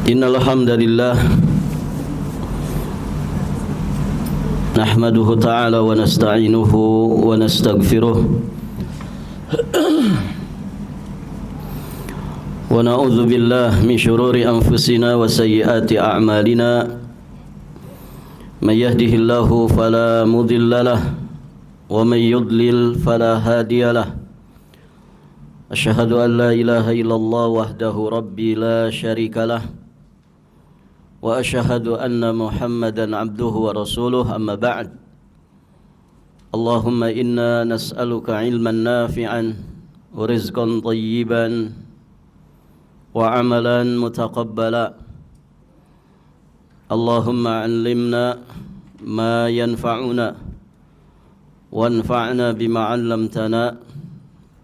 Innal hamdalillah nahmaduhu ta'ala wa nasta'inuhu wa nastaghfiruh wa na'udzu billahi min shururi anfusina wa sayyiati a'malina may yahdihillahu fala mudhillalah wa may yudlil fala hadiyalah. Asyhadu an la ilaha illallah wahdahu rabbi la syarikalah wa asyhadu anna Muhammadan abduhu wa rasuluh, amma ba'd. Allahumma inna nas'aluka ilman nafi'an wa rizqan tayyiban wa amalan mutaqabbala. Allahumma 'allimna ma yanfa'una wanfa'na bima 'allamtana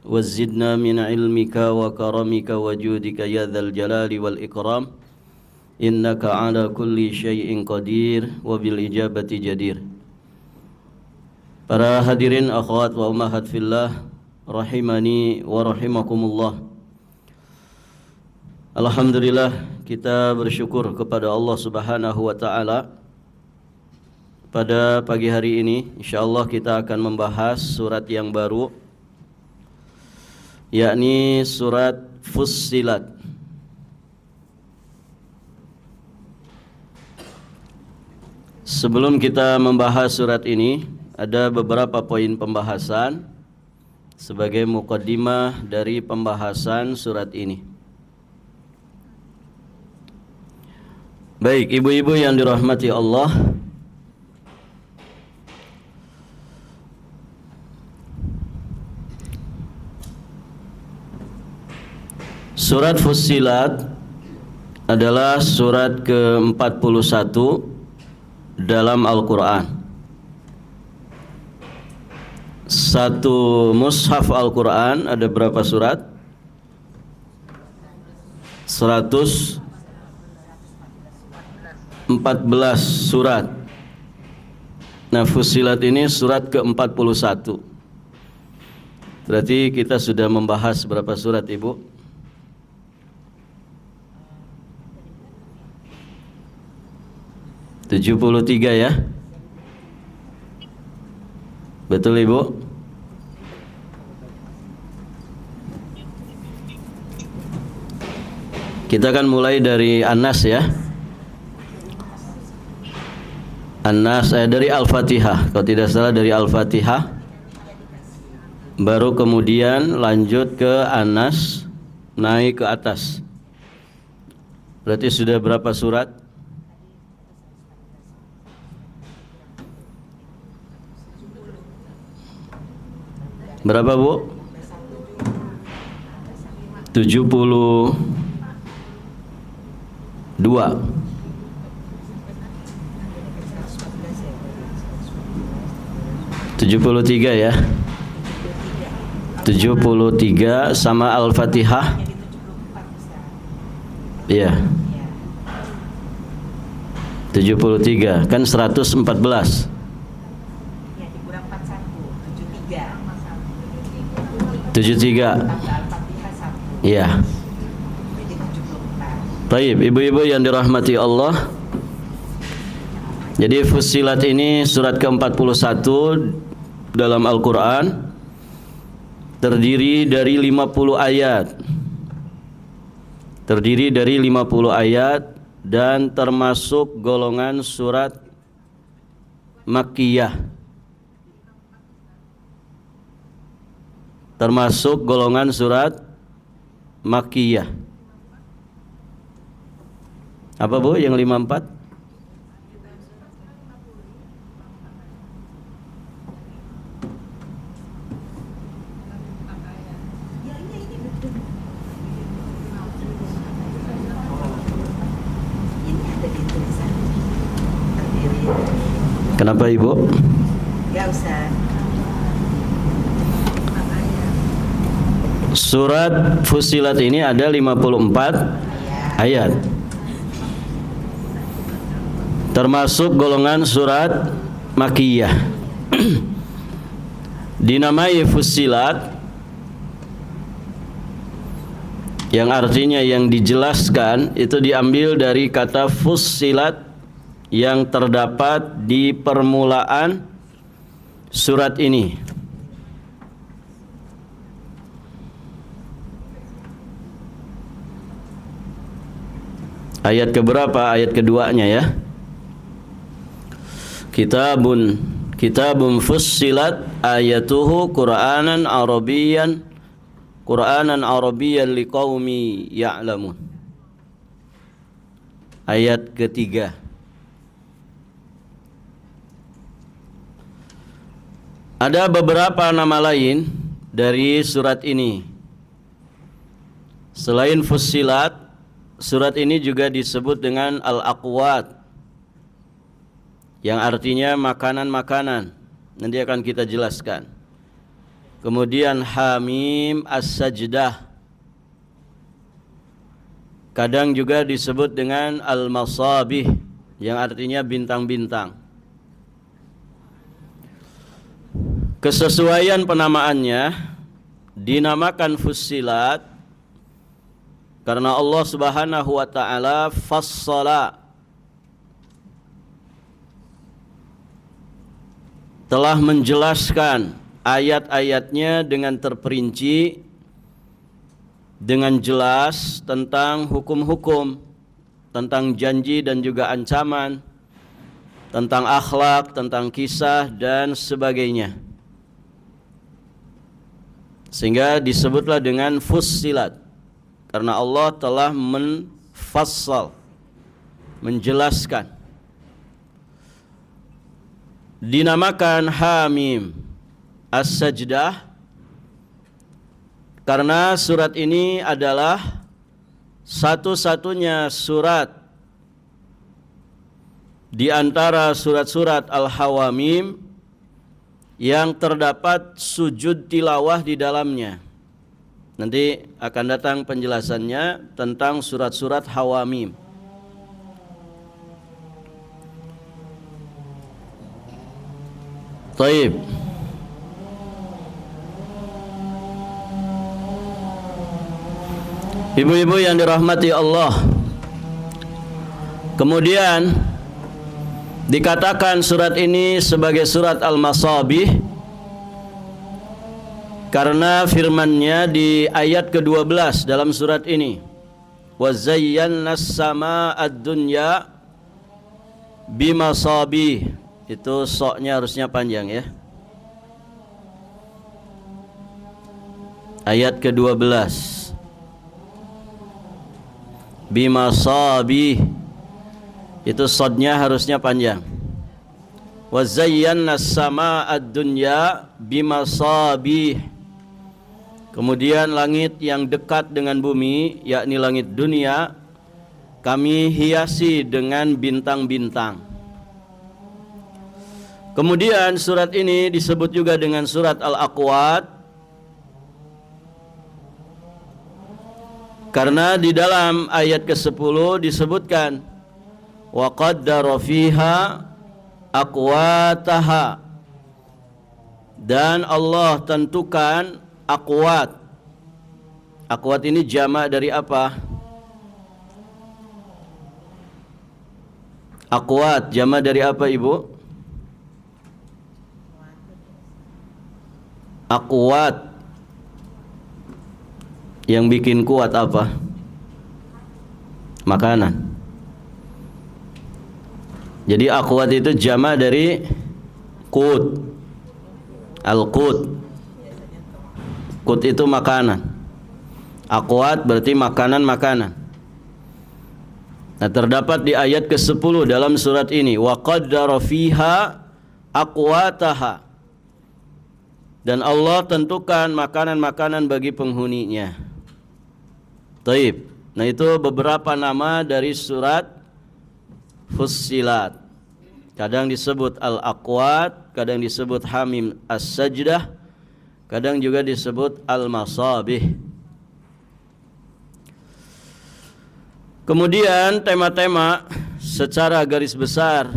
wazidna min ilmika wa karamika wa judika ya dzal jalali wal ikram, innaka ala kulli syai'in qadir wa bil ijabati jadir. Para hadirin akhwat wa ummahat fillah rahimani wa rahimakumullah. Alhamdulillah, kita bersyukur kepada Allah Subhanahu wa taala. Pada pagi hari ini insyaallah kita akan membahas surat yang baru, yakni surat Fussilat. Sebelum kita membahas surat ini, ada beberapa poin pembahasan sebagai muqaddimah dari pembahasan surat ini. Baik, ibu-ibu yang dirahmati Allah, surat Fussilat adalah surat ke-41 dalam Al-Quran. Satu mushaf Al-Quran ada berapa surat? 114 surat. Nah, Fussilat ini surat ke-41. Berarti kita sudah membahas berapa surat, Ibu? 73 ya. Betul Ibu? Kita akan mulai dari An-Nas ya. An-Nas dari Al-Fatihah, kalau tidak salah dari Al-Fatihah. Baru kemudian lanjut ke An-Nas, naik ke atas. Berarti sudah berapa surat? Berapa Bu? 72. 73 ya. 73 sama Al-Fatihah. Iya. 73 kan 114. 73. Iya. Baik, ibu-ibu yang dirahmati Allah. Jadi Fussilat ini surat ke-41 dalam Al-Quran, terdiri dari 50 ayat. Terdiri dari 50 ayat dan termasuk golongan surat Makkiyah. Termasuk golongan surat Makkiyah. Apa Bu yang 54? Kenapa Ibu? Gak usah. Surat Fussilat ini ada 54 ayat. Termasuk golongan surat Makkiyah. Dinamai Fussilat yang artinya yang dijelaskan itu diambil dari kata fussilat yang terdapat di permulaan surat ini. Ayat keberapa? Ayat keduanya ya. Kitabun fussilat ayatuhu Qur'anan Arabiyyan liqaumi ya'lamun. Ayat ketiga. Ada beberapa nama lain dari surat ini. Selain fussilat, surat ini juga disebut dengan al-aqwat, yang artinya makanan-makanan. Nanti akan kita jelaskan. Kemudian Hamim as-sajdah, kadang juga disebut dengan al-masabih, yang artinya bintang-bintang. Kesesuaian penamaannya dinamakan fussilat karena Allah Subhanahu wa taala fassala, telah menjelaskan ayat-ayatnya dengan terperinci, dengan jelas tentang hukum-hukum, tentang janji dan juga ancaman, tentang akhlak, tentang kisah dan sebagainya. Sehingga disebutlah dengan fussilat, karena Allah telah menfassal, menjelaskan. Dinamakan Hamim as-sajdah karena surat ini adalah satu-satunya surat di antara surat-surat Al-Hawamim yang terdapat sujud tilawah di dalamnya. Nanti akan datang penjelasannya tentang surat-surat Hawamim. Taib. Ibu-ibu yang dirahmati Allah, kemudian dikatakan surat ini sebagai surat Al-Masabih karena firman-Nya di ayat ke-12 dalam surat ini, wa zayyana as-samaa ad-dunya bimasabih. Itu soknya harusnya panjang ya. Ayat ke-12, bimasabih, itu sodnya harusnya panjang. Wa zayyana as-samaa ad-dunya bimasabih. Kemudian langit yang dekat dengan bumi, yakni langit dunia, kami hiasi dengan bintang-bintang. Kemudian surat ini disebut juga dengan surat Al-Aqwat karena di dalam ayat ke-10 disebutkan wa qaddara fiha aqwataha, dan Allah tentukan aqwat. Aqwat ini jamak dari apa? Aqwat jamak dari apa, Ibu? Aqwat yang bikin kuat apa? Makanan. Jadi aqwat itu jamak dari qut. Al-qut. Qut itu makanan. Aqwat berarti makanan-makanan. Nah, terdapat di ayat ke-10 dalam surat ini, wa qaddara fiha aqwataha, dan Allah tentukan makanan-makanan bagi penghuninya. Taib. Nah, itu beberapa nama dari surat Fussilat. Kadang disebut Al-Aqwat, kadang disebut Hamim As-Sajdah, kadang juga disebut Al-Masabih. Kemudian tema-tema secara garis besar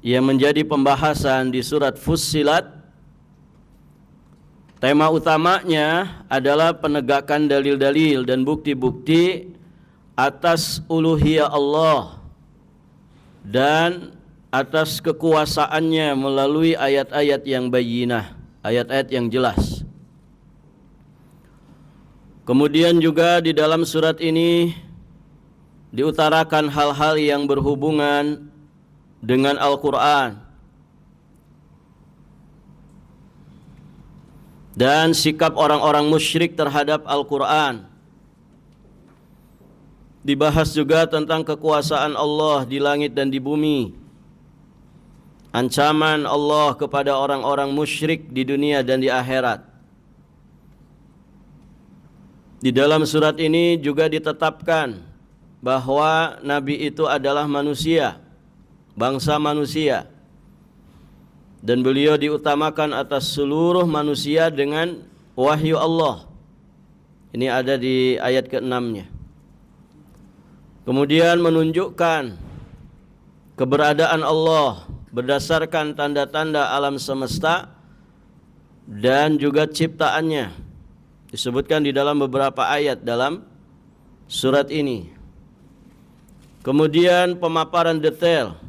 yang menjadi pembahasan di surat Fussilat, Tema utamanya adalah penegakan dalil-dalil dan bukti-bukti atas uluhiyah Allah dan atas kekuasaannya melalui ayat-ayat yang bayyinah, ayat-ayat yang jelas. Kemudian juga di dalam surat ini diutarakan hal-hal yang berhubungan dengan Al-Quran dan sikap orang-orang musyrik terhadap Al-Quran. Dibahas juga tentang kekuasaan Allah di langit dan di bumi, ancaman Allah kepada orang-orang musyrik di dunia dan di akhirat. Di dalam surat ini juga ditetapkan bahwa Nabi itu adalah manusia, bangsa manusia, dan beliau diutamakan atas seluruh manusia dengan wahyu Allah. Ini ada di ayat ke-6-nya. Kemudian menunjukkan keberadaan Allah berdasarkan tanda-tanda alam semesta dan juga ciptaannya. Disebutkan di dalam beberapa ayat dalam surat ini. Kemudian pemaparan detail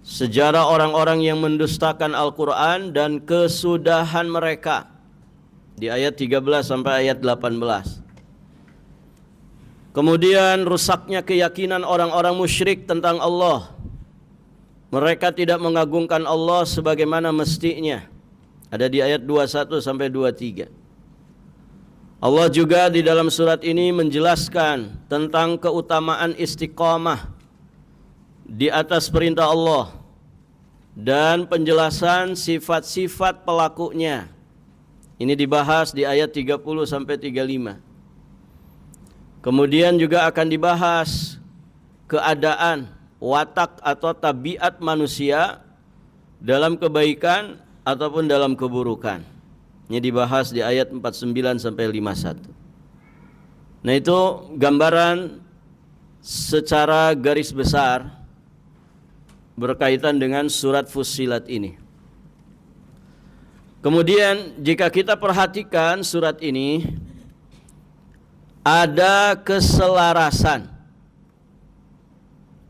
sejarah orang-orang yang mendustakan Al-Quran dan kesudahan mereka di ayat 13 sampai ayat 18. Kemudian rusaknya keyakinan orang-orang musyrik tentang Allah. Mereka tidak mengagungkan Allah sebagaimana mestinya. Ada di ayat 21 sampai 23. Allah juga di dalam surat ini menjelaskan tentang keutamaan istiqamah di atas perintah Allah dan penjelasan sifat-sifat pelakunya. Ini dibahas di ayat 30 sampai 35. Kemudian juga akan dibahas keadaan watak atau tabiat manusia dalam kebaikan ataupun dalam keburukan. Ini dibahas di ayat 49 sampai 51. Nah, itu gambaran secara garis besar berkaitan dengan surat Fussilat ini. Kemudian jika kita perhatikan surat ini, ada keselarasan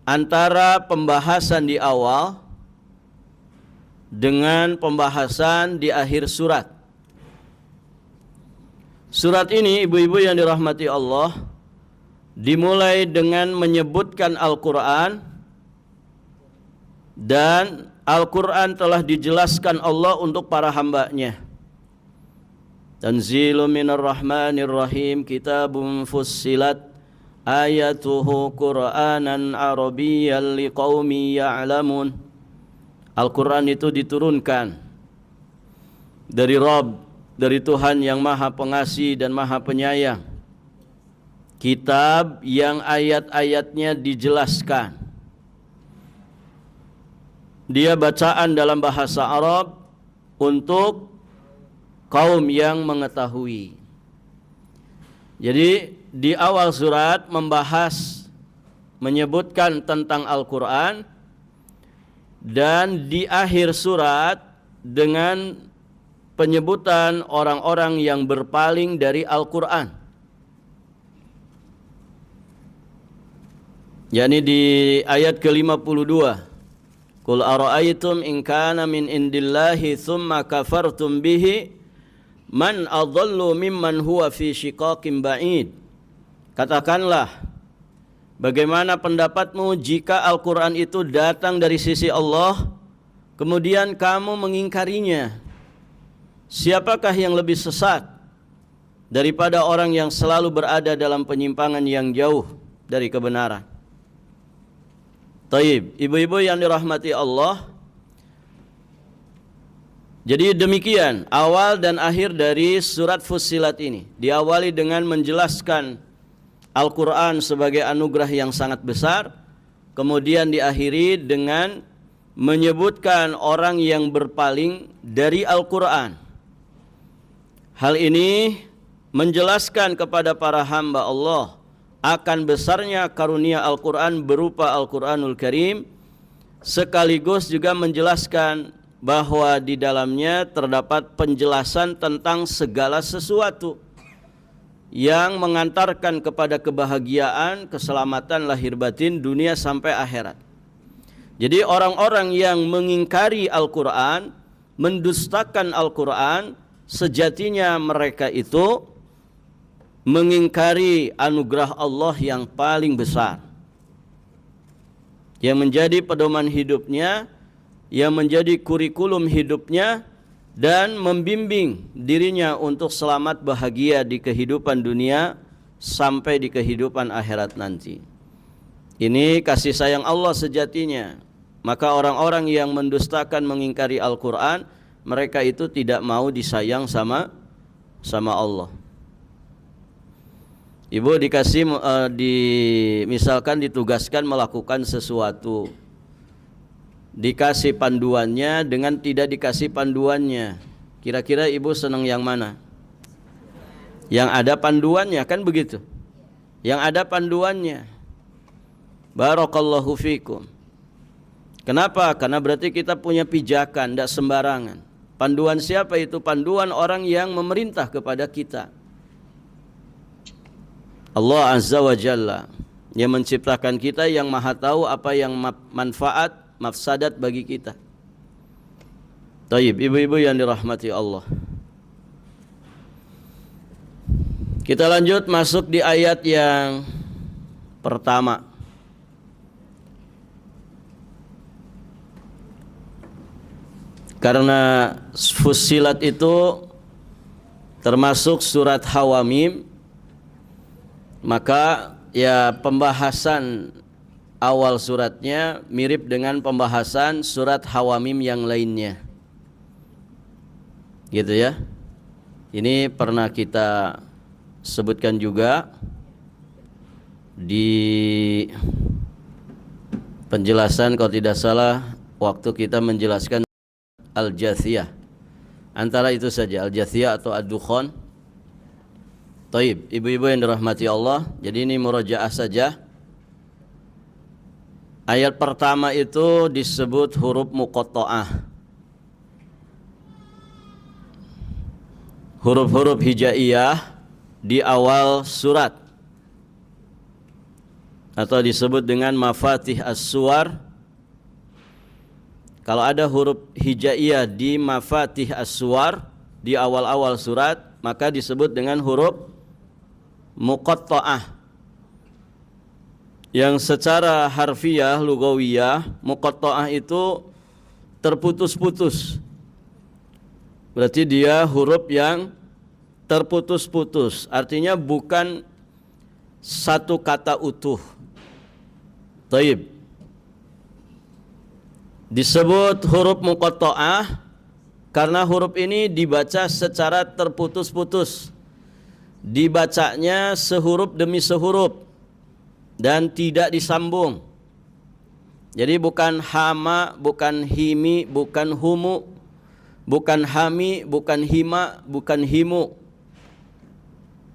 antara pembahasan di awal dengan pembahasan di akhir surat. Surat ini, ibu-ibu yang dirahmati Allah, dimulai dengan menyebutkan Al-Quran, dan Al-Quran telah dijelaskan Allah untuk para hambanya. Tanzilu minar rahmanir rahim, kitabun fussilat ayatuhu Qur'anan arabiyyan liqaumi ya'lamun. Al-Quran itu diturunkan dari Rabb, dari Tuhan yang Maha Pengasih dan Maha Penyayang. Kitab yang ayat-ayatnya dijelaskan. Dia bacaan dalam bahasa Arab untuk kaum yang mengetahui. Jadi di awal surat membahas, menyebutkan tentang Al-Quran, dan di akhir surat dengan penyebutan orang-orang yang berpaling dari Al-Quran. yakni di ayat ke-52, Qul ara'aytum in kana min indillahi thumma kafartum bihi man adallu mimman huwa fi shiqaqin ba'id. Katakanlah, bagaimana pendapatmu jika Al-Quran itu datang dari sisi Allah, kemudian kamu mengingkarinya? Siapakah yang lebih sesat daripada orang yang selalu berada dalam penyimpangan yang jauh dari kebenaran? Taib, ibu-ibu yang dirahmati Allah, jadi demikian awal dan akhir dari surat Fussilat ini. Diawali dengan menjelaskan Al-Quran sebagai anugerah yang sangat besar, kemudian diakhiri dengan menyebutkan orang yang berpaling dari Al-Quran. Hal ini menjelaskan kepada para hamba Allah akan besarnya karunia Al-Quran berupa Al-Quranul Karim, sekaligus juga menjelaskan bahwa di dalamnya terdapat penjelasan tentang segala sesuatu yang mengantarkan kepada kebahagiaan, keselamatan lahir batin dunia sampai akhirat. Jadi orang-orang yang mengingkari Al-Quran, mendustakan Al-Quran, sejatinya mereka itu mengingkari anugerah Allah yang paling besar, yang menjadi pedoman hidupnya, yang menjadi kurikulum hidupnya, dan membimbing dirinya untuk selamat bahagia di kehidupan dunia sampai di kehidupan akhirat nanti. Ini kasih sayang Allah sejatinya. Maka orang-orang yang mendustakan, mengingkari Al-Quran, mereka itu tidak mau disayang sama Allah. Ibu misalkan ditugaskan melakukan sesuatu, dikasih panduannya dengan tidak dikasih panduannya, kira-kira ibu senang yang mana? Yang ada panduannya, kan begitu? Yang ada panduannya. Barakallahu fikum. Kenapa? Karena berarti kita punya pijakan, tidak sembarangan. Panduan siapa itu? Panduan orang yang memerintah kepada kita, Allah Azza wa Jalla, yang menciptakan kita, yang maha tahu apa yang manfaat, mafsadat bagi kita. Taib, ibu-ibu yang dirahmati Allah, kita lanjut masuk di ayat yang pertama. Karena Fussilat itu termasuk surat Hawamim, maka ya pembahasan awal suratnya mirip dengan pembahasan surat Hawamim yang lainnya, gitu ya. Ini pernah kita sebutkan juga di penjelasan, kalau tidak salah waktu kita menjelaskan Al-Jathiyah. Antara itu saja, Al-Jathiyah atau Ad-Dukhan. Taib, ibu-ibu yang dirahmati Allah, jadi ini murajaah saja. Ayat pertama itu disebut huruf muqatta'ah, huruf-huruf hijaiyah di awal surat, atau disebut dengan mafatih as-suwar. Kalau ada huruf hijaiyah di mafatih as-suwar di awal-awal surat, maka disebut dengan huruf muqatta'ah. Yang secara harfiah, lugawiyah, muqatta'ah itu terputus-putus. Berarti dia huruf yang terputus-putus, artinya bukan satu kata utuh. Taib. Disebut huruf muqatta'ah karena huruf ini dibaca secara terputus-putus, dibacanya sehuruf demi sehuruf dan tidak disambung. Jadi bukan hama, bukan himi, bukan humu, bukan hami, bukan hima, bukan himu,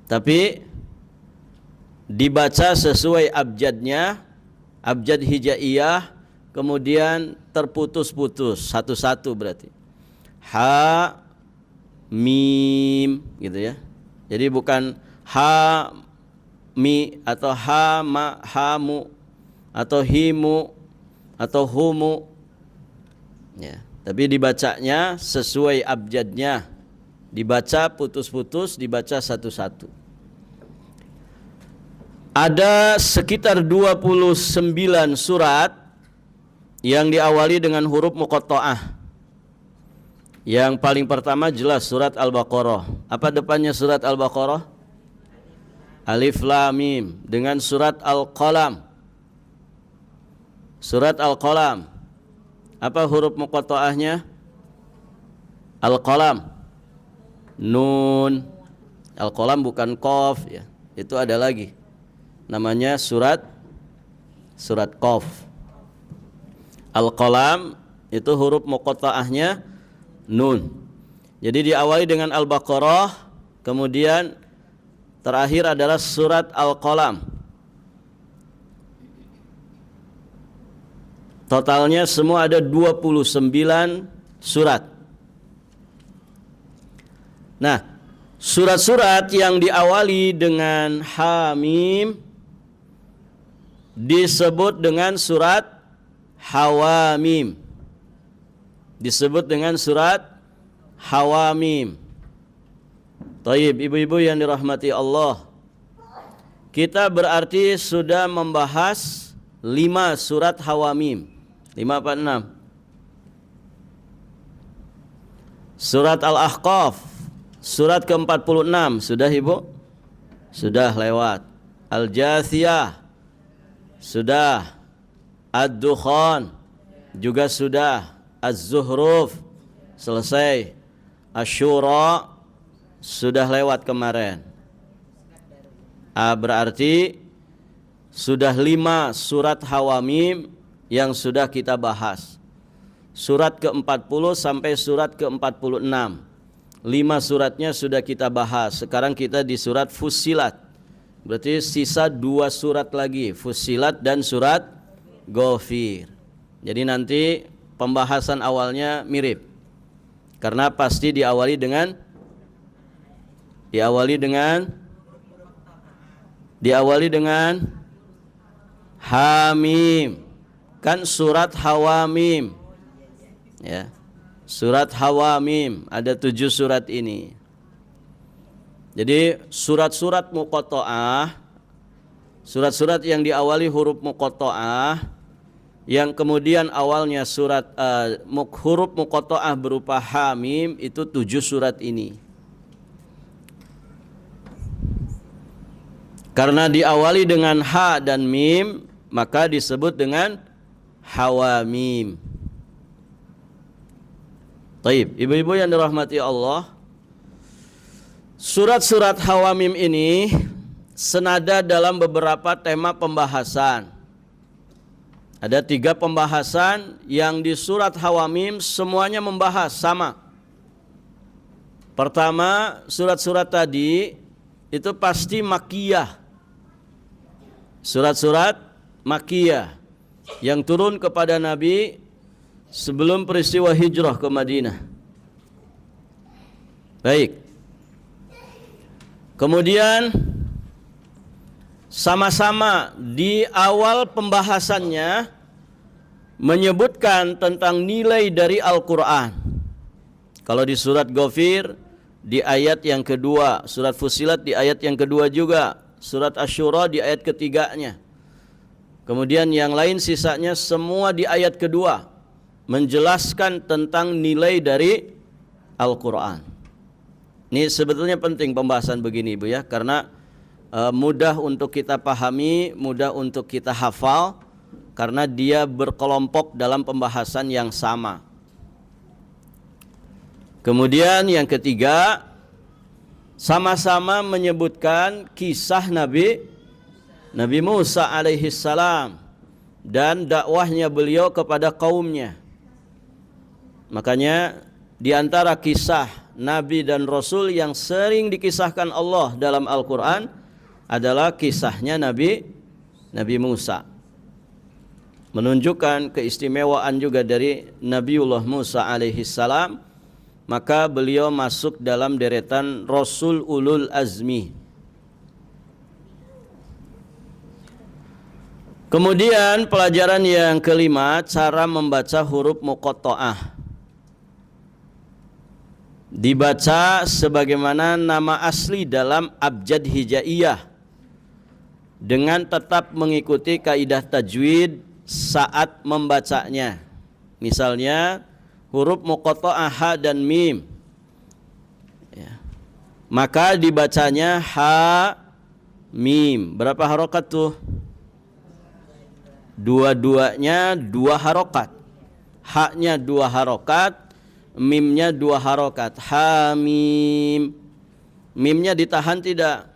tapi dibaca sesuai abjadnya, abjad hijaiyah, kemudian terputus-putus satu-satu, berarti ha mim, gitu ya. Jadi bukan ha mi atau ha ma hamu atau himu atau humu ya, tapi dibacanya sesuai abjadnya, dibaca putus-putus, dibaca satu-satu. Ada sekitar 29 surat yang diawali dengan huruf muqatta'ah. Yang paling pertama jelas surat Al-Baqarah. Apa depannya surat Al-Baqarah? Alif Lam Mim. Dengan surat Al-Qalam. Surat Al-Qalam, apa huruf muqatta'ahnya? Al-Qalam, Nun. Al-Qalam bukan Qaf ya. Itu ada lagi, namanya surat Qaf. Al-Qalam itu huruf muqatta'ahnya Nun. Jadi diawali dengan Al-Baqarah, kemudian terakhir adalah surat Al-Qalam. Totalnya semua ada 29 surat. Nah, surat-surat yang diawali dengan Hamim disebut dengan surat Hawamim. Disebut dengan surat Hawamim. Taib, ibu-ibu yang dirahmati Allah, kita berarti sudah membahas 5 surat Hawamim. 5 apa 6? Surat Al-Ahqaf, surat ke-46, sudah ibu? Sudah lewat. Al-Jathiyah, sudah. Ad-Dukhan, juga sudah. Az-Zuhruf, selesai. Asy-Syura, sudah lewat kemarin. Berarti sudah 5 surat Hawamim yang sudah kita bahas. Surat ke-40 sampai surat ke-46. 5 suratnya sudah kita bahas. Sekarang kita di surat Fussilat. Berarti sisa 2 surat lagi, Fussilat dan surat Ghafir. Jadi nanti pembahasan awalnya mirip. Karena pasti diawali dengan Hamim. Kan surat Hawamim. Ya. Surat Hawamim ada 7 surat ini. Jadi surat-surat muqatta'ah, surat-surat yang diawali huruf muqatta'ah, yang kemudian awalnya huruf muqatta'ah berupa Hamim, itu 7 surat ini. Karena diawali dengan ha dan mim, maka disebut dengan Hawamim. Taib, ibu-ibu yang dirahmati Allah, surat-surat Hawamim ini senada dalam beberapa tema pembahasan. Ada 3 pembahasan yang di surat Hawamim semuanya membahas sama. Pertama, surat-surat tadi itu pasti Makkiyah. Surat-surat Makkiyah yang turun kepada Nabi sebelum peristiwa hijrah ke Madinah. Baik. Kemudian sama-sama di awal pembahasannya menyebutkan tentang nilai dari Al-Quran. Kalau di surat Ghafir di ayat yang kedua, surat Fussilat di ayat yang kedua juga, surat Asy-Syura di ayat ketiganya. Kemudian yang lain sisanya semua di ayat kedua menjelaskan tentang nilai dari Al-Quran. Ini sebetulnya penting pembahasan begini Ibu ya, karena mudah untuk kita pahami, mudah untuk kita hafal, karena dia berkelompok dalam pembahasan yang sama. Kemudian yang ketiga, sama-sama menyebutkan kisah Nabi Musa alaihissalam dan dakwahnya beliau kepada kaumnya. Makanya di antara kisah Nabi dan Rasul yang sering dikisahkan Allah dalam Al-Quran adalah kisahnya Nabi Musa. Menunjukkan keistimewaan juga dari Nabiullah Musa alaihissalam, maka beliau masuk dalam deretan Rasul Ulul Azmi. Kemudian pelajaran yang kelima, cara membaca huruf muqatta'ah. Dibaca sebagaimana nama asli dalam abjad hijaiyah, dengan tetap mengikuti kaidah tajwid saat membacanya. Misalnya huruf muqatta'ah ha dan mim ya, maka dibacanya ha mim. Berapa harokat tuh? Dua-duanya 2 harokat. Haknya 2 harokat, mimnya 2 harokat. Ha mim. Mimnya ditahan tidak?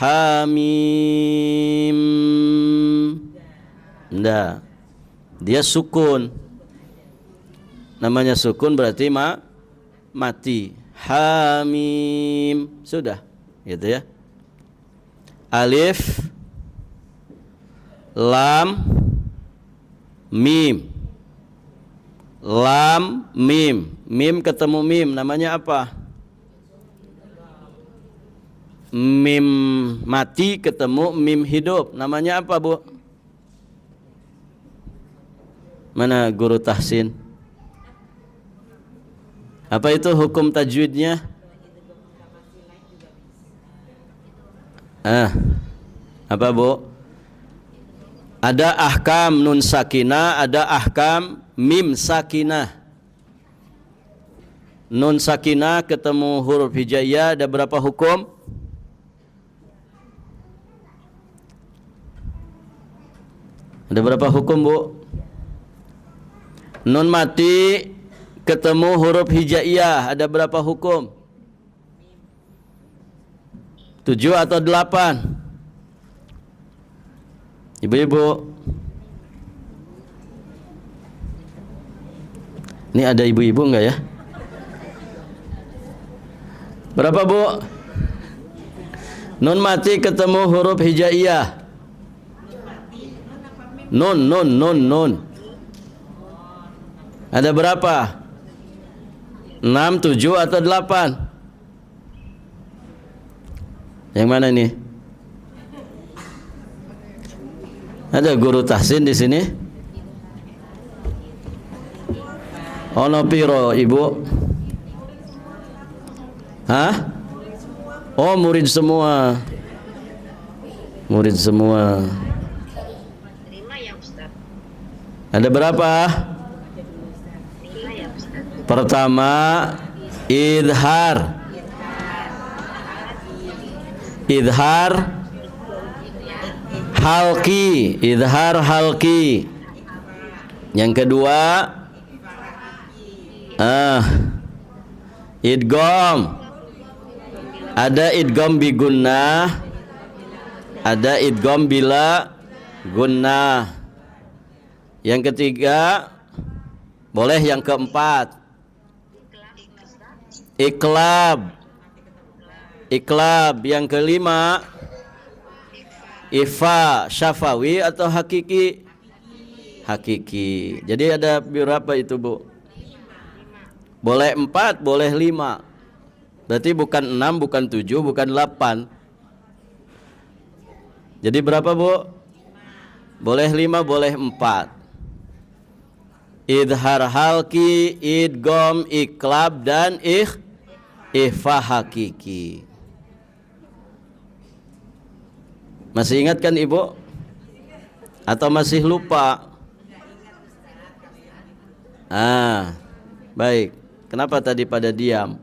Ha mim. Enggak. Dia sukun. Namanya sukun berarti mati. Ha mim. Sudah, gitu ya. Alif, lam, mim. lam, mim. Mim ketemu mim, namanya apa? Mim mati ketemu mim hidup, namanya apa, Bu? Mana guru tahsin? Apa itu hukum tajwidnya? Apa, Bu? Ada ahkam nun sakinah, ada ahkam mim sakinah. Nun sakinah ketemu huruf hijaiyah ada berapa hukum? Ada berapa hukum, Bu? Nun mati ketemu huruf hijaiyah ada berapa hukum? 7 atau 8? Ibu-ibu. Ini ada ibu-ibu enggak ya? Berapa, Bu? Nun mati ketemu huruf hijaiyah. Nun. Ada berapa? 6, 7 atau 8? Yang mana ini? Ada guru tahsin di sini? Ono piro, Ibu? Hah? Oh, murid semua. Murid semua. Ada berapa? Pertama, idhar. Idhar halki, idhar halki. Yang kedua, idgham. Ada idgham bi gunnah, ada idgham bila gunnah. Yang ketiga, boleh yang keempat, iklab. Iklab. Yang kelima, ifa syafawi atau hakiki? Hakiki. Jadi ada berapa itu, Bu? Boleh 4, boleh 5. Berarti bukan 6, bukan 7, bukan 8. Jadi berapa, Bu? Boleh 5, boleh 4. Idhar halki, idgham, iklab, dan ikhfa hakiki. Masih ingat kan, Ibu? Atau masih lupa? Baik. Kenapa tadi pada diam?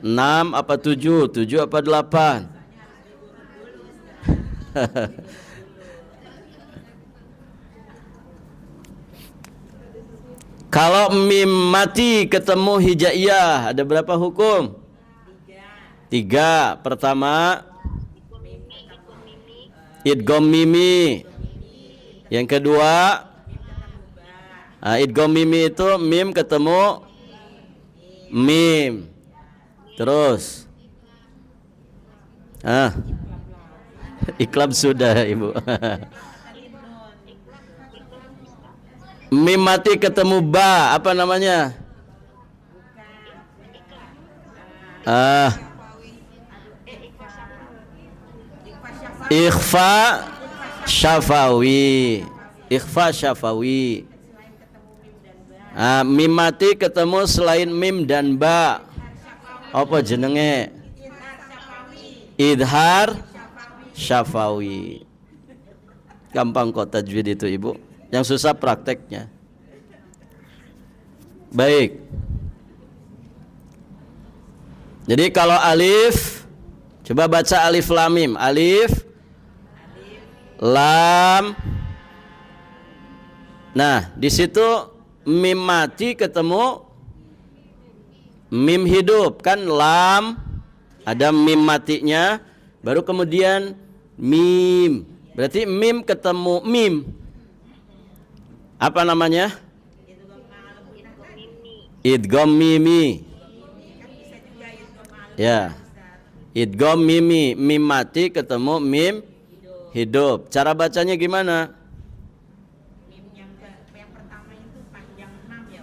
6 apa 7? 7 apa 8? Kalau mim mati ketemu hijaiyah ada berapa hukum? 3. Pertama, idgham mimi. Yang kedua, idgham mimi itu mim ketemu mim. Terus iklab sudah, Ibu. Mim mati ketemu ba, apa namanya? Ikhfa syafawi. Ikhfa syafawi. Mim mati ketemu selain mim dan ba, apa jenenge? Idhar syafawi. Gampang kok tajwid itu, Ibu. Yang susah prakteknya. Baik. Jadi kalau alif, coba baca alif lam mim. Alif lam. Nah, di situ mim mati ketemu mim hidup, kan lam ada mim matinya, baru kemudian mim. Berarti mim ketemu mim. Apa namanya? Idgham mimi. Ya. Idgham mimi, mim mati ketemu mim hidup. Cara bacanya gimana? Mim yang pertama itu panjang 6 ya,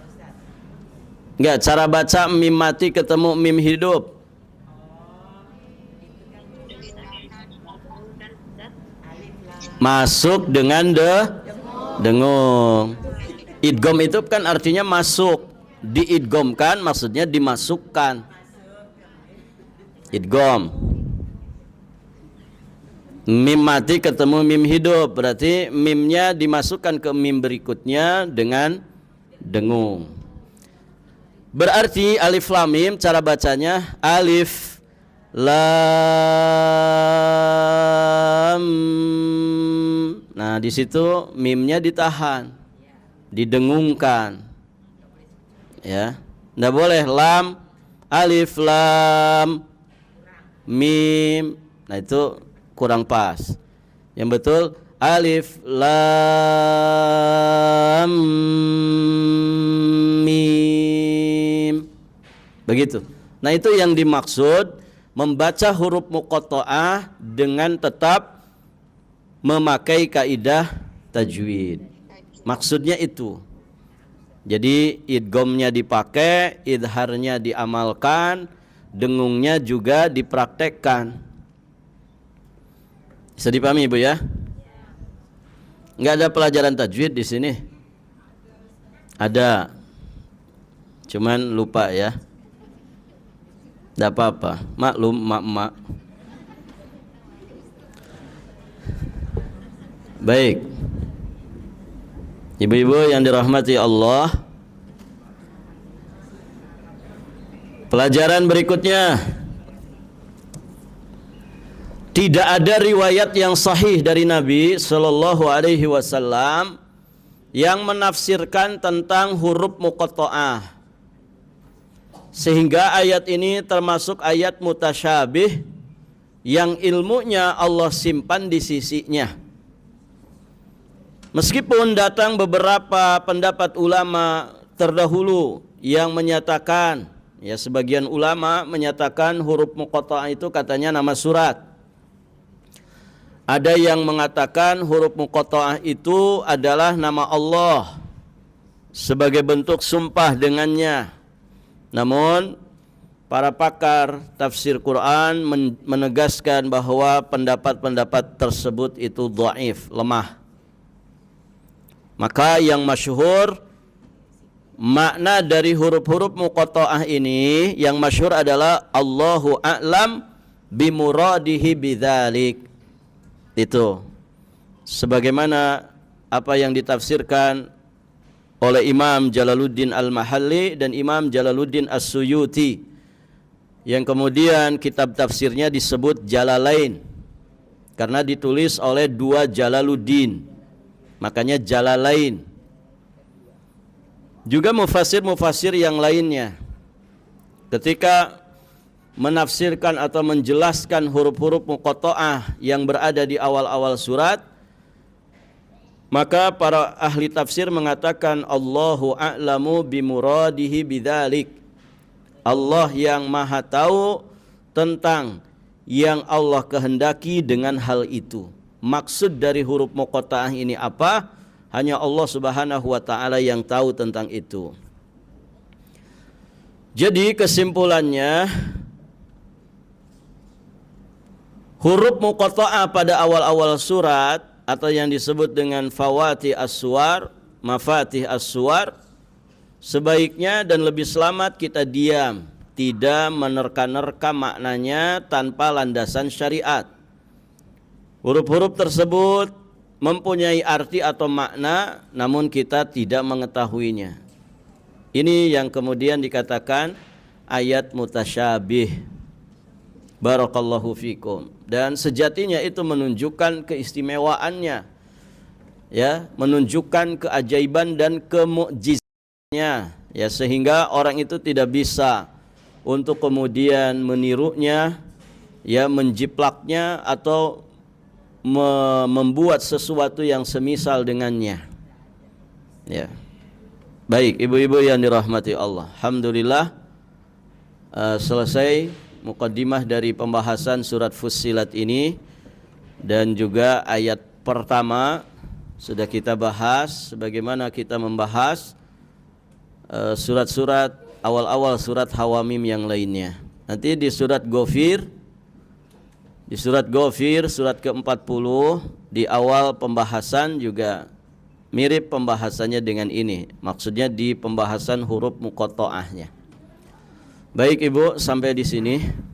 Enggak, cara baca mim mati ketemu mim hidup. Masuk dengan dengung. Idgham itu kan artinya masuk. Diidghamkan maksudnya dimasukkan. Idgham. Mim mati ketemu mim hidup, berarti mimnya dimasukkan ke mim berikutnya dengan dengung. Berarti alif lam mim cara bacanya alif lam. Nah, di situ mimnya ditahan, didengungkan. Ya. Enggak boleh lam alif lam mim. Nah, itu kurang pas. Yang betul alif lam mim. Begitu. Nah, itu yang dimaksud membaca huruf muqatta'ah dengan tetap memakai kaidah tajwid. Maksudnya itu. Jadi idghamnya dipakai, idharnya diamalkan, dengungnya juga dipraktekkan. Bisa dipahami Ibu ya? Enggak ada pelajaran tajwid di sini? Ada. Cuman lupa ya. Enggak apa-apa. Maklum mak-mak. Baik. Ibu-ibu yang dirahmati Allah, pelajaran berikutnya, tidak ada riwayat yang sahih dari Nabi Sallallahu Alaihi Wasallam yang menafsirkan tentang huruf muqatta'ah, sehingga ayat ini termasuk ayat mutasyabih yang ilmunya Allah simpan di sisinya. Meskipun datang beberapa pendapat ulama terdahulu yang menyatakan, ya sebagian ulama menyatakan huruf muqatta'ah itu katanya nama surat. Ada yang mengatakan huruf muqatta'ah itu adalah nama Allah sebagai bentuk sumpah dengannya. Namun para pakar tafsir Quran menegaskan bahwa pendapat-pendapat tersebut itu dhaif, lemah. Maka yang masyhur makna dari huruf-huruf muqatta'ah ini yang masyhur adalah Allahu a'lam bimuradihi bidzalik. Itu sebagaimana apa yang ditafsirkan oleh Imam Jalaluddin Al-Mahalli dan Imam Jalaluddin As-Suyuti, yang kemudian kitab tafsirnya disebut Jalalain karena ditulis oleh dua Jalaluddin, makanya Jalalain. Juga mufassir-mufassir yang lainnya ketika menafsirkan atau menjelaskan huruf-huruf muqatta'ah yang berada di awal-awal surat, maka para ahli tafsir mengatakan Allahu a'lamu bimuradihi bidzalik. Allah yang maha tahu tentang yang Allah kehendaki dengan hal itu. Maksud dari huruf muqatta'ah ini apa? Hanya Allah Subhanahu wa taala yang tahu tentang itu. Jadi kesimpulannya, huruf muqatta'ah pada awal-awal surat atau yang disebut dengan fawati as-suwar, mafatih as-suwar, sebaiknya dan lebih selamat kita diam, tidak menerka-nerka maknanya tanpa landasan syariat. Huruf-huruf tersebut mempunyai arti atau makna, namun kita tidak mengetahuinya. Ini yang kemudian dikatakan ayat mutasyabih. Barakallahu fikum. Dan sejatinya itu menunjukkan keistimewaannya, ya, menunjukkan keajaiban dan kemukjizatnya, ya, sehingga orang itu tidak bisa untuk kemudian menirunya, ya, menjiplaknya atau membuat sesuatu yang semisal dengannya. Ya. Baik, ibu-ibu yang dirahmati Allah. Alhamdulillah selesai muqaddimah dari pembahasan surat Fussilat ini, dan juga ayat pertama sudah kita bahas sebagaimana kita membahas surat-surat awal-awal surat Hawamim yang lainnya. Nanti di surat Ghafir, surat ke-40 di awal pembahasan juga mirip pembahasannya dengan ini. Maksudnya di pembahasan huruf muqatta'ahnya. Baik Ibu, sampai di sini.